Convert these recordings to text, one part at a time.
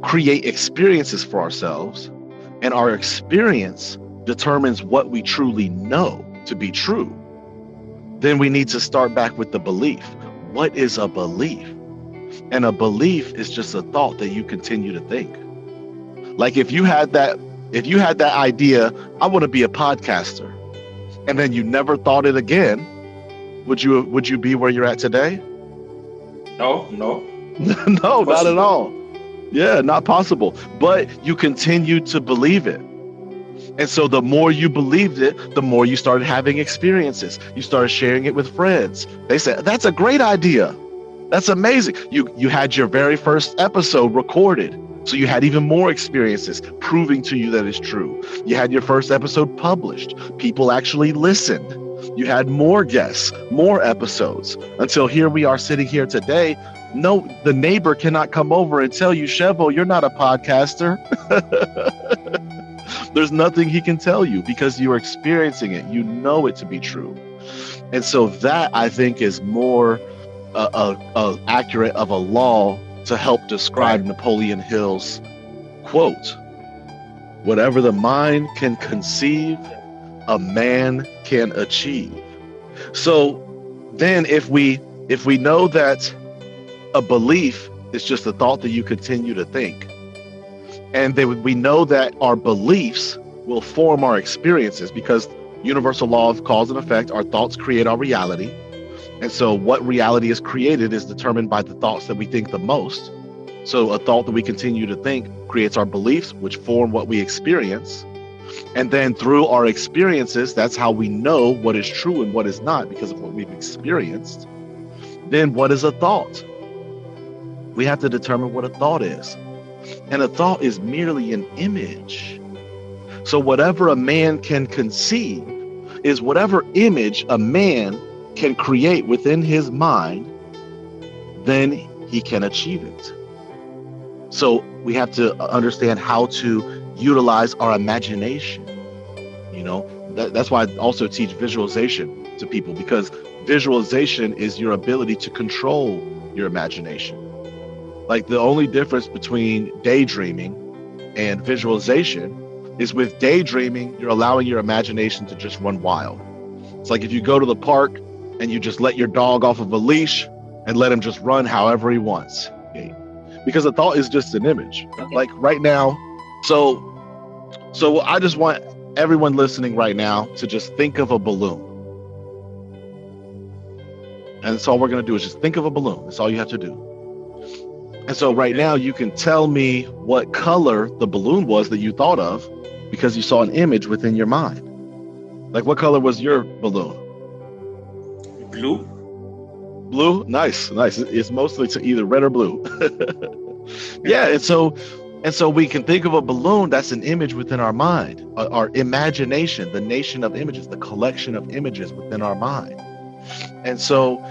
create experiences for ourselves, and our experience determines what we truly know to be true, then we need to start back with the belief. What is a belief? And a belief is just a thought that you continue to think. Like if you had that idea, I want to be a podcaster, and then you never thought it again, would you be where you're at today? No. No, not at all. Yeah, not possible. But you continued to believe it. And so the more you believed it, the more you started having experiences. You started sharing it with friends. They said, that's a great idea. That's amazing. You had your very first episode recorded. So you had even more experiences proving to you that it's true. You had your first episode published. People actually listened. You had more guests, more episodes, until here we are sitting here today. No, the neighbor cannot come over and tell you, Shevo, you're not a podcaster. There's nothing he can tell you because you're experiencing it. You know it to be true. And so that, I think, is more accurate of a law to help describe Napoleon Hill's quote. Whatever the mind can conceive, a man can achieve. So then if we know that a belief is just a thought that you continue to think, and we know that our beliefs will form our experiences, because universal law of cause and effect, our thoughts create our reality. And so what reality is created is determined by the thoughts that we think the most. So a thought that we continue to think creates our beliefs, which form what we experience. And then through our experiences, that's how we know what is true and what is not, because of what we've experienced. Then what is a thought? We have to determine what a thought is. And a thought is merely an image. So whatever a man can conceive is whatever image a man can create within his mind, then he can achieve it. So we have to understand how to utilize our imagination. That's why I also teach visualization to people, because visualization is your ability to control your imagination. Like the only difference between daydreaming and visualization is with daydreaming, you're allowing your imagination to just run wild. It's like if you go to the park and you just let your dog off of a leash and let him just run however he wants. Okay? Because a thought is just an image. Like right now, so I just want everyone listening right now to just think of a balloon. And that's all we're going to do is just think of a balloon. That's all you have to do. And so right now you can tell me what color the balloon was that you thought of, because you saw an image within your mind. Like what color was your balloon? Blue. Blue? Nice. It's mostly to either red or blue. Yeah, and so we can think of a balloon that's an image within our mind, our imagination, the nation of images, the collection of images within our mind. And so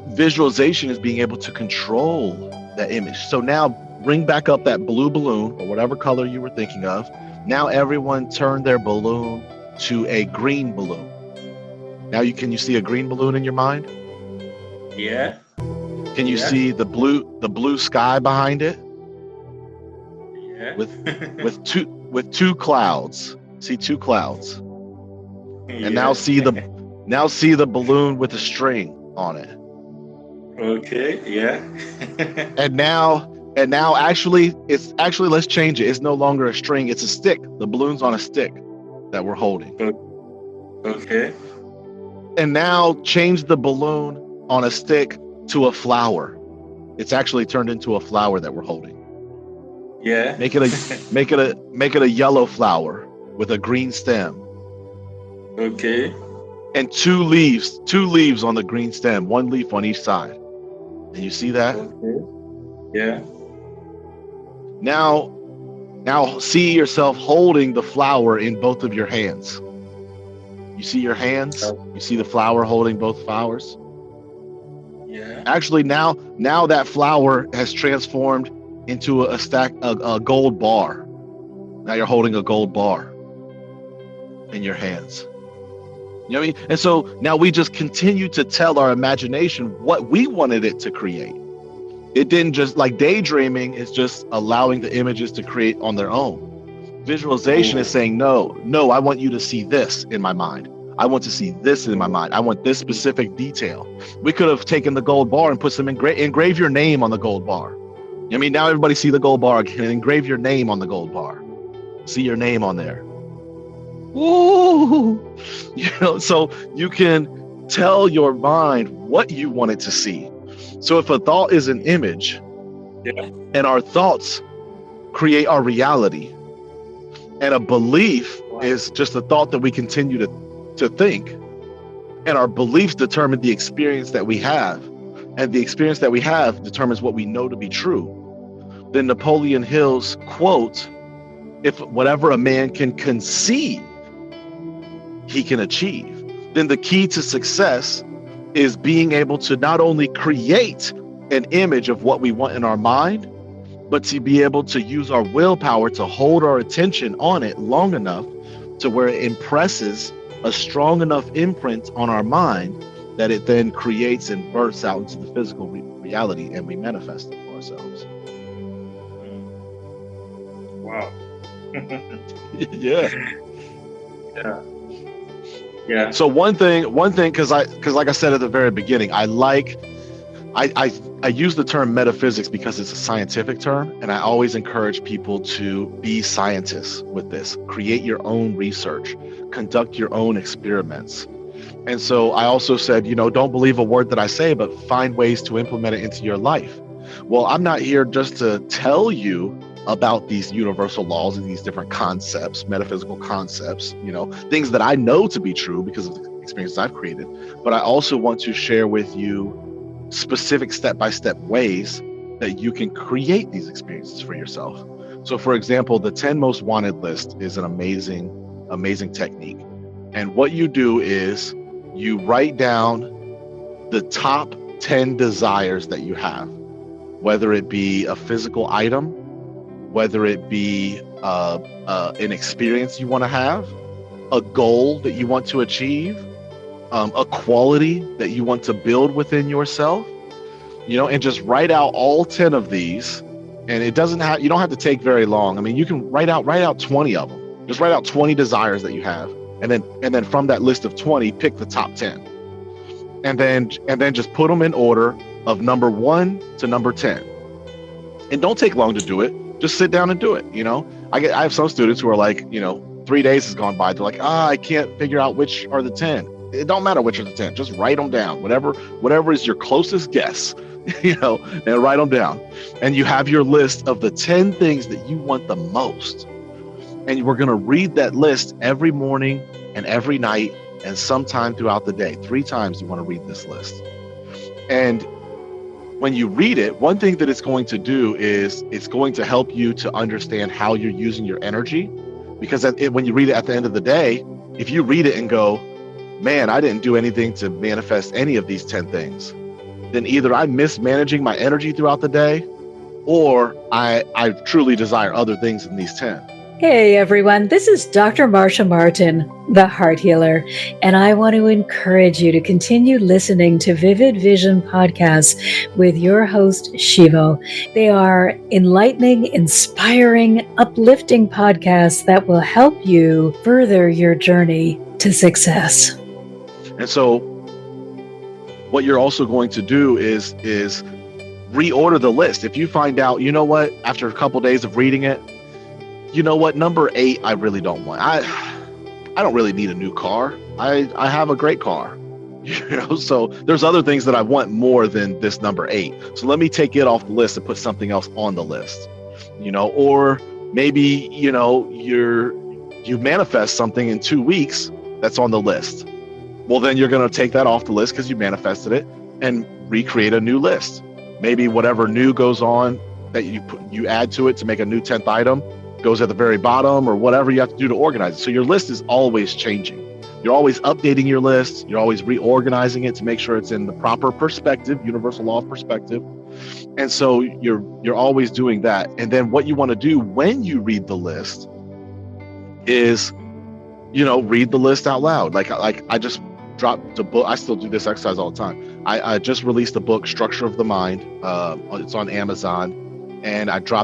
visualization is being able to control that image. So now bring back up that blue balloon or whatever color you were thinking of. Now everyone turn their balloon to a green balloon. Now can you see a green balloon in your mind? Yeah. Can you see the blue sky behind it? Yeah. with two clouds. See two clouds. Yeah. And now see the balloon with a string on it. Okay, yeah. And now actually let's change it. It's no longer a string, it's a stick. The balloon's on a stick that we're holding. Okay. And now change the balloon on a stick to a flower. It's actually turned into a flower that we're holding. Yeah. Make it a yellow flower with a green stem. Okay. And two leaves on the green stem, one leaf on each side. And you see that? Okay. Yeah. Now see yourself holding the flower in both of your hands. You see your hands? You see the flower holding both flowers? Yeah. Actually, now that flower has transformed into a gold bar. Now you're holding a gold bar in your hands. You know what I mean? And so now we just continue to tell our imagination what we wanted it to create. It didn't just like daydreaming is just allowing the images to create on their own. Visualization is saying, no, I want you to see this in my mind. I want to see this in my mind. I want this specific detail. We could have taken the gold bar and put some engrave your name on the gold bar. I mean, now everybody see the gold bar again. Engrave your name on the gold bar. See your name on there. Ooh, so you can tell your mind what you want it to see. So if a thought is an image, and our thoughts create our reality, and a belief is just a thought that we continue to think, and our beliefs determine the experience that we have, and the experience that we have determines what we know to be true. Then Napoleon Hill's quote, if whatever a man can conceive, he can achieve. Then the key to success is being able to not only create an image of what we want in our mind, but to be able to use our willpower to hold our attention on it long enough to where it impresses a strong enough imprint on our mind that it then creates and bursts out into the physical reality, and we manifest it for ourselves. Wow. Yeah. Yeah. So one thing, because like I said at the very beginning, I use the term metaphysics because it's a scientific term, and I always encourage people to be scientists with this. Create your own research, conduct your own experiments. And so I also said, don't believe a word that I say, but find ways to implement it into your life. Well, I'm not here just to tell you about these universal laws and these different concepts, metaphysical concepts, things that I know to be true because of the experiences I've created. But I also want to share with you specific step-by-step ways that you can create these experiences for yourself. So for example, the 10 most wanted list is an amazing technique. And what you do is you write down the top 10 desires that you have, whether it be a physical item, whether it be an experience you want to have, a goal that you want to achieve, a quality that you want to build within yourself, and just write out all 10 of these. And you don't have to take very long. I mean, you can write out 20 of them. Just write out 20 desires that you have. And then from that list of 20, pick the top 10. And then just put them in order of number 1 to number 10. And don't take long to do it. Just sit down and do it. I have some students who are like, 3 days has gone by. They're like, I can't figure out which are the 10. It don't matter which are the 10. Just write them down. Whatever is your closest guess, and write them down. And you have your list of the 10 things that you want the most. And we're going to read that list every morning and every night and sometime throughout the day. 3 times you want to read this list. And when you read it, one thing that it's going to do is it's going to help you to understand how you're using your energy. Because when you read it at the end of the day, if you read it and go, man, I didn't do anything to manifest any of these 10 things, then either I'm mismanaging my energy throughout the day, or I truly desire other things than these 10. Hey everyone, this is Dr. Marsha Martin, the Heart Healer, and I want to encourage you to continue listening to Vivid Vision podcasts with your host, Shevo. They are enlightening, inspiring, uplifting podcasts that will help you further your journey to success. And so what you're also going to do is reorder the list. If you find out, after a couple days of reading it, number 8, I really don't want. I don't really need a new car. I have a great car, so there's other things that I want more than this number 8. So let me take it off the list and put something else on the list, or maybe, you manifest something in 2 weeks that's on the list. Well, then you're going to take that off the list because you manifested it and recreate a new list. Maybe whatever new goes on that you add to it to make a new 10th item goes at the very bottom, or whatever you have to do to organize it. So your list is always changing. You're always updating your list. You're always reorganizing it to make sure it's in the proper perspective, universal law of perspective. And so you're always doing that. And then what you want to do when you read the list is, read the list out loud. Like I just dropped a book. I still do this exercise all the time. I just released the book Structure of the Mind. It's on Amazon, and I dropped